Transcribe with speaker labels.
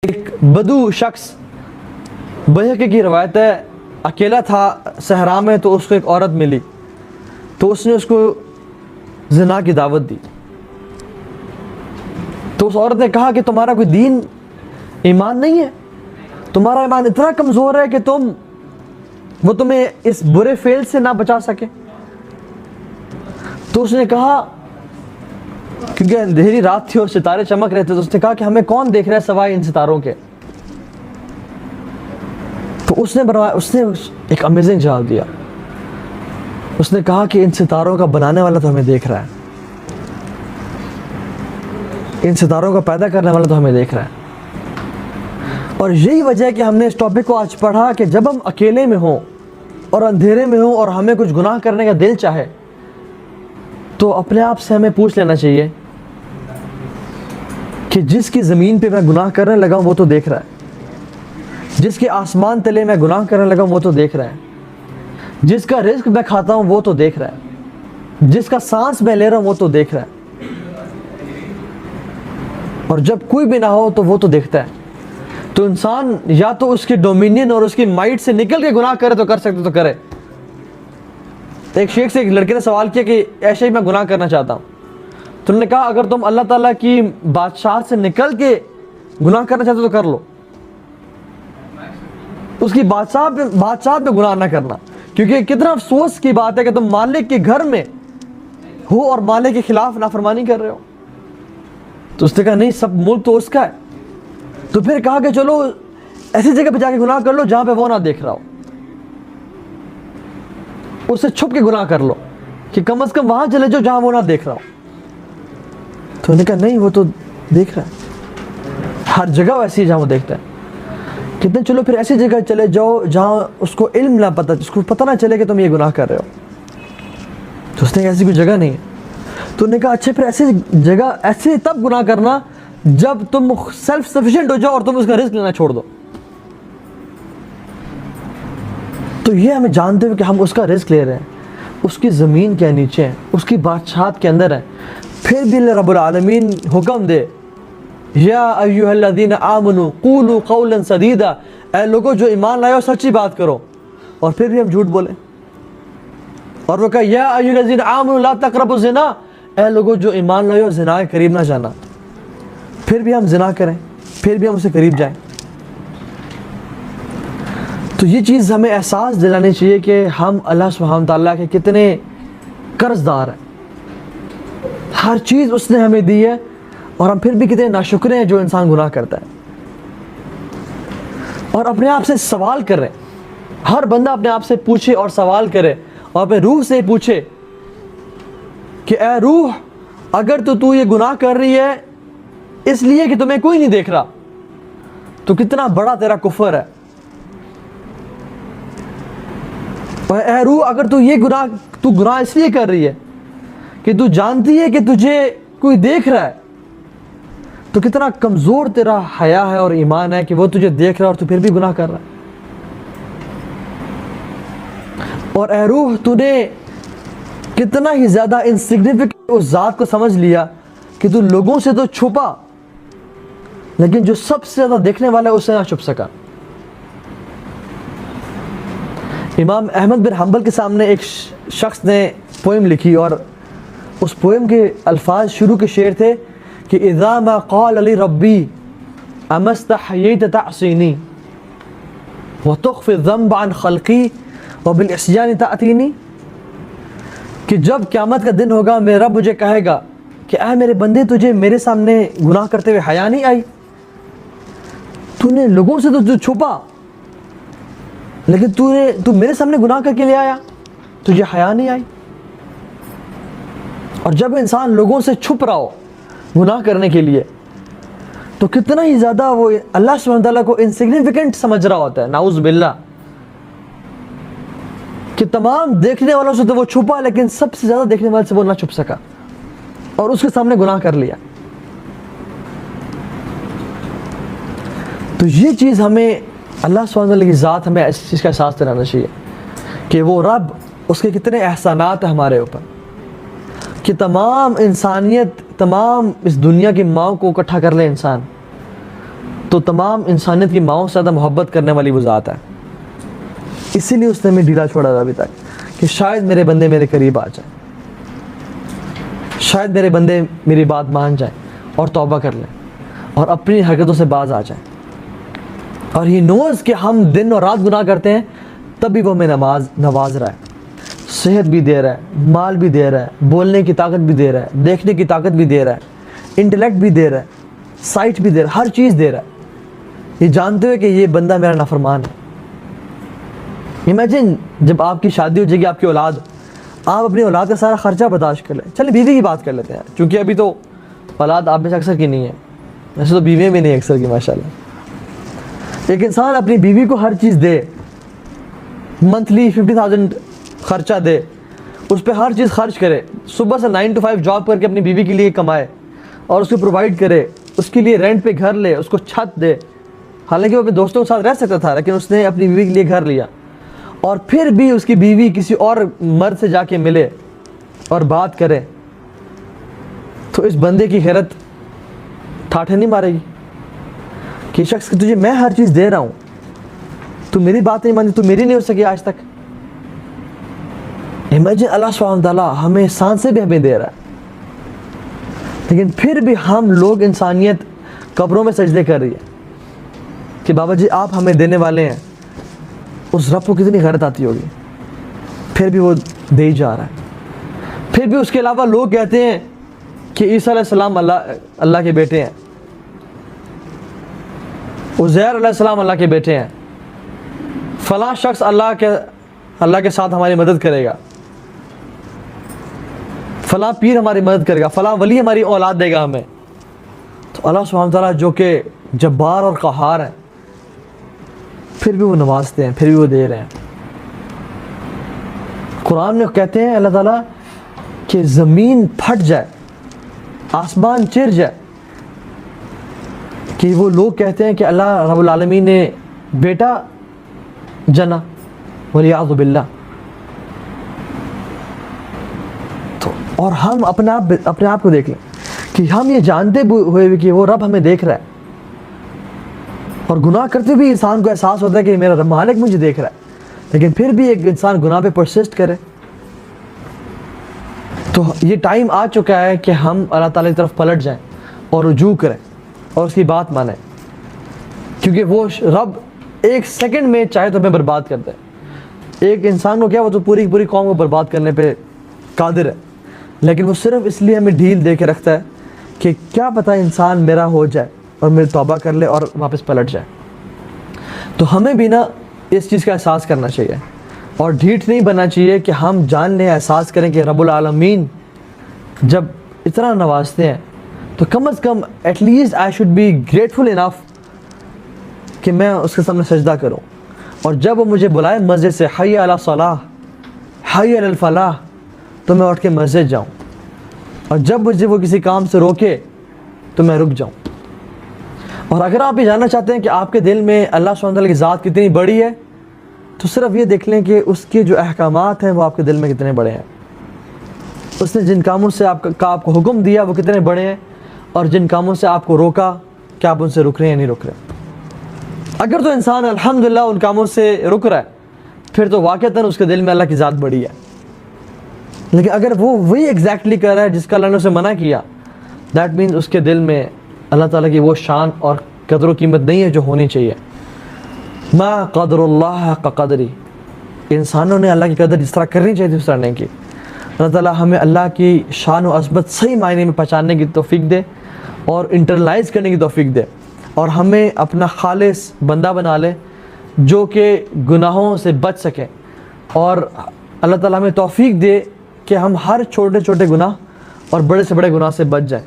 Speaker 1: ایک بدو شخص، بحقی کی روایت ہے، اکیلا تھا صحرا میں، تو اس کو ایک عورت ملی، تو اس نے اس کو زنا کی دعوت دی. تو اس عورت نے کہا کہ تمہارا کوئی دین ایمان نہیں ہے، تمہارا ایمان اتنا کمزور ہے کہ وہ تمہیں اس برے فعل سے نہ بچا سکے. تو اس نے کہا، کیونکہ اندھیری رات تھی اور ستارے چمک رہے تھے، تو اس نے کہا کہ ہمیں کون دیکھ رہا ہے سوائے ان ستاروں کے. تو اس نے ایک امیزنگ جواب دیا. اس نے کہا کہ ان ستاروں کا بنانے والا تو ہمیں دیکھ رہا ہے، ان ستاروں کا پیدا کرنے والا تو ہمیں دیکھ رہا ہے. اور یہی وجہ ہے کہ ہم نے اس ٹاپک کو آج پڑھا کہ جب ہم اکیلے میں ہوں اور اندھیرے میں ہوں اور ہمیں کچھ گناہ کرنے کا دل چاہے، تو اپنے آپ سے ہمیں پوچھ لینا چاہیے کہ جس کی زمین پہ میں گناہ کرنے لگا ہوں وہ تو دیکھ رہا ہے، جس کے آسمان تلے میں گناہ کرنے لگا ہوں وہ تو دیکھ رہا ہے، جس کا رزق میں کھاتا ہوں وہ تو دیکھ رہا ہے، جس کا سانس میں لے رہا ہوں وہ تو دیکھ رہا ہے. اور جب کوئی بھی نہ ہو تو وہ تو دیکھتا ہے. تو انسان یا تو اس کی ڈومینین اور اس کی مائٹ سے نکل کے گناہ کرے تو کر سکتے تو کرے. ایک شیخ سے ایک لڑکے نے سوال کیا کہ ایسے ہی میں گناہ کرنا چاہتا ہوں. تو انہوں نے کہا اگر تم اللہ تعالیٰ کی بادشاہ سے نکل کے گناہ کرنا چاہتے تو کر لو، اس کی بادشاہ پہ گناہ نہ کرنا. کیونکہ کتنا افسوس کی بات ہے کہ تم مالک کے گھر میں ہو اور مالک کے خلاف نافرمانی کر رہے ہو. تو اس نے کہا نہیں، سب ملک تو اس کا ہے. تو پھر کہا کہ چلو ایسی جگہ پہ جا کے گناہ کر لو جہاں پہ وہ نہ دیکھ رہا ہو، اس سے چھپ کے گناہ کر لو کہ کم از کم وہاں چلے جاؤ جہاں وہ نہ دیکھ رہا ہو. تو انہوں نے کہا نہیں، وہ تو دیکھ رہا ہے، ہر جگہ ویسی ہے جہاں وہ دیکھتا ہے. کہتے ہیں چلو پھر ایسی جگہ چلے جاؤ جہاں اس کو علم نہ پتہ، اس کو پتہ نہ چلے کہ تم یہ گناہ کر رہے ہو. تو اس نے کہا ایسی کوئی جگہ نہیں ہے. تو انہوں نے کہا اچھا پھر ایسی جگہ، ایسے تب گناہ کرنا جب تم سیلف سفیشینٹ ہو جاؤ اور تم اس کا رزق لینا چھوڑ دو. تو یہ ہمیں جانتے ہوئے کہ ہم اس کا رزق لے رہے ہیں، اس کی زمین کے نیچے ہیں، اس کی بادشاہت کے اندر ہیں، پھر بھی رب العالمین حکم دے یا ایھا الذین آمنوا قولوا قولا سدیدا، اے لوگوں جو ایمان لائے ہو سچی بات کرو، اور پھر بھی ہم جھوٹ بولیں. اور وہ کہا یا ایھا الذین آمنوا لا تقربوا الزنا، اے لوگوں جو ایمان لائے ہو زنا کے قریب نہ جانا. پھر بھی ہم زنا کریں، پھر بھی ہم اسے قریب جائیں. تو یہ چیز ہمیں احساس دلانی چاہیے کہ ہم اللہ سبحانہ تعالیٰ کے کتنے قرض دار ہیں. ہر چیز اس نے ہمیں دی ہے اور ہم پھر بھی کتنے ناشکرے ہیں جو انسان گناہ کرتا ہے. اور اپنے آپ سے سوال کریں، ہر بندہ اپنے آپ سے پوچھے اور سوال کرے اور اپنے روح سے پوچھے کہ اے روح، اگر تو یہ گناہ کر رہی ہے اس لیے کہ تمہیں کوئی نہیں دیکھ رہا تو کتنا بڑا تیرا کفر ہے. اور اے روح، اگر تو گناہ اس لیے کر رہی ہے کہ تو جانتی ہے کہ تجھے کوئی دیکھ رہا ہے تو کتنا کمزور تیرا حیا ہے اور ایمان ہے کہ وہ تجھے دیکھ رہا ہے اور تو پھر بھی گناہ کر رہا ہے. اور اے روح، تو نے کتنا ہی زیادہ انسگنیفیکنٹ اس ذات کو سمجھ لیا کہ تو لوگوں سے تو چھپا لیکن جو سب سے زیادہ دیکھنے والا ہے اس سے نہ چھپ سکا. امام احمد بن حنبل کے سامنے ایک شخص نے پوئم لکھی اور اس پوئم کے الفاظ شروع کے شعر تھے کہ اذا ما قال لی ربی اما استحییت تعصینی وتخفی الذنب عن خلقی وبالعصیان تأتینی، کہ جب قیامت کا دن ہوگا میرا رب مجھے کہے گا کہ اے میرے بندے، تجھے میرے سامنے گناہ کرتے ہوئے حیا نہیں آئی؟ تو نے لوگوں سے تو چھپا لیکن تو میرے سامنے گناہ کر کے لے آیا، تجھے حیا نہیں آئی. اور جب انسان لوگوں سے چھپ رہا ہو گناہ کرنے کے لیے تو کتنا ہی زیادہ وہ اللہ سبحانہ تعالیٰ کو انسگنیفیکنٹ سمجھ رہا ہوتا ہے. نعوذ باللہ، کہ تمام دیکھنے والوں سے تو وہ چھپا لیکن سب سے زیادہ دیکھنے والے سے وہ نہ چھپ سکا اور اس کے سامنے گناہ کر لیا. تو یہ چیز ہمیں اللہ سبحانہ تعالیٰ کی ذات، ہمیں اس چیز کا احساس دلانا چاہیے کہ وہ رب، اس کے کتنے احسانات ہیں ہمارے اوپر، کہ تمام انسانیت، تمام اس دنیا کی ماں کو اکٹھا کر لے انسان تو تمام انسانیت کی ماؤں سے زیادہ محبت کرنے والی وہ ذات ہے. اسی لیے اس نے ہمیں ڈھیلا چھوڑا تھا ابھی تک کہ شاید میرے بندے میرے قریب آ جائیں, شاید میرے بندے میری بات مان جائیں اور توبہ کر لیں اور اپنی حرکتوں سے باز آ جائیں. اور ہی نوز کہ ہم دن اور رات گناہ کرتے ہیں, تب بھی وہ ہمیں نواز رہا ہے, صحت بھی دے رہا ہے, مال بھی دے رہا ہے, بولنے کی طاقت بھی دے رہا ہے, دیکھنے کی طاقت بھی دے رہا ہے, انٹلیکٹ بھی دے رہا ہے, سائٹ بھی دے رہا ہے, ہر چیز دے رہا ہے, یہ جانتے ہوئے کہ یہ بندہ میرا نافرمان ہے. امیجن جب آپ کی شادی ہو جائے گی, آپ کی اولاد, آپ اپنی اولاد کا سارا خرچہ برداشت کر لیں. چلیں بیوی کی بات کر لیتے ہیں, کیونکہ ابھی تو اولاد آپ میں سے اکثر کی نہیں ہے, ویسے تو بیویاں بھی نہیں اکثر کی ماشاءاللہ. ایک انسان اپنی بیوی کو ہر چیز دے, منتھلی 50,000 خرچہ دے, اس پہ ہر چیز خرچ کرے, صبح سے 9 to 5 جاب کر کے اپنی بیوی کے لیے کمائے اور اس کو پرووائڈ کرے, اس کے لیے رینٹ پہ گھر لے, اس کو چھت دے. حالانکہ وہ اپنے دوستوں کے ساتھ رہ سکتا تھا, لیکن اس نے اپنی بیوی کے لیے گھر لیا. اور پھر بھی اس کی بیوی کسی اور مرد سے جا کے ملے اور بات کرے, تو اس بندے کی غیرت ٹھاٹھے نہیں مارے گی کہ شخص تجھے میں ہر چیز دے رہا ہوں, تو میری بات نہیں مانی, تو میری نہیں ہو سکی آج تک. امیجن اللہ سبحانہ تعالیٰ ہمیں سانسیں بھی ہمیں دے رہا ہے, لیکن پھر بھی ہم لوگ, انسانیت قبروں میں سجدے کر رہی ہے کہ بابا جی آپ ہمیں دینے والے ہیں. اس رب کو کتنی غیرت آتی ہوگی, پھر بھی وہ دے ہی جا رہا ہے. پھر بھی اس کے علاوہ لوگ کہتے ہیں کہ عیسیٰ علیہ السلام اللہ کے بیٹے ہیں, عزیر علیہ السلام اللہ کے بیٹے ہیں, فلاں شخص اللہ کے ساتھ ہماری مدد کرے گا, فلاں پیر ہماری مدد کرے گا, فلاں ولی ہماری اولاد دے گا ہمیں. تو اللہ سبحانہ تعالیٰ جو کہ جبار اور قہار ہے, پھر بھی وہ نوازتے ہیں, پھر بھی وہ دے رہے ہیں. قرآن میں کہتے ہیں اللہ تعالیٰ کہ زمین پھٹ جائے, آسمان چر جائے, کہ وہ لوگ کہتے ہیں کہ اللہ رب العالمین نے بیٹا جنا, ولیعوذ باللہ. تو اور ہم اپنے آپ کو دیکھ لیں کہ ہم یہ جانتے ہوئے بھی کہ وہ رب ہمیں دیکھ رہا ہے, اور گناہ کرتے بھی انسان کو احساس ہوتا ہے کہ میرا مالک مجھے دیکھ رہا ہے, لیکن پھر بھی ایک انسان گناہ پہ پرسسٹ کرے. تو یہ ٹائم آ چکا ہے کہ ہم اللہ تعالیٰ کی طرف پلٹ جائیں اور رجوع کریں اور اس کی بات مانیں, کیونکہ وہ رب ایک سیکنڈ میں چاہے تو ہمیں برباد کر دے. ایک انسان کو کیا, وہ تو پوری قوم کو برباد کرنے پہ قادر ہے, لیکن وہ صرف اس لیے ہمیں ڈھیل دے کے رکھتا ہے کہ کیا پتہ انسان میرا ہو جائے اور میری توبہ کر لے اور واپس پلٹ جائے. تو ہمیں بھی نا اس چیز کا احساس کرنا چاہیے اور ڈھیٹ نہیں بننا چاہیے کہ ہم جان لیں, احساس کریں کہ رب العالمین جب اتنا نوازتے ہیں تو کم از کم at least I should be grateful enough کہ میں اس کے سامنے سجدہ کروں. اور جب وہ مجھے بلائے مسجد سے, حی علی الصلاح, حی علی الفلاح, تو میں اٹھ کے مسجد جاؤں, اور جب مجھے وہ کسی کام سے روکے تو میں رک جاؤں. اور اگر آپ یہ جاننا چاہتے ہیں کہ آپ کے دل میں اللہ سبحانہ تعالیٰ کی ذات کتنی بڑی ہے, تو صرف یہ دیکھ لیں کہ اس کے جو احکامات ہیں وہ آپ کے دل میں کتنے بڑے ہیں. اس نے جن کاموں سے آپ کو حکم دیا وہ کتنے بڑے ہیں, اور جن کاموں سے آپ کو روکا کیا آپ ان سے رک رہے ہیں یا نہیں رک رہے. اگر تو انسان الحمدللہ ان کاموں سے رک رہا ہے, پھر تو واقعتاً اس کے دل میں اللہ کی ذات بڑی ہے. لیکن اگر وہ وہی ایگزیکٹلی کر رہا ہے جس کا اللہ نے اسے منع کیا, دیٹ مینز اس کے دل میں اللہ تعالیٰ کی وہ شان اور قدر و قیمت نہیں ہے جو ہونی چاہیے. ما قدر اللہ حق قدری, انسانوں نے اللہ کی قدر جس طرح کرنی چاہیے اس طرح نہیں کی. اللہ تعالیٰ ہمیں اللہ کی شان و عظمت صحیح معنی میں پہچاننے کی توفیق دے اور انٹرنلائز کرنے کی توفیق دے, اور ہمیں اپنا خالص بندہ بنا لے جو کہ گناہوں سے بچ سکے, اور اللہ تعالیٰ ہمیں توفیق دے کہ ہم ہر چھوٹے چھوٹے گناہ اور بڑے سے بڑے گناہ سے بچ جائیں.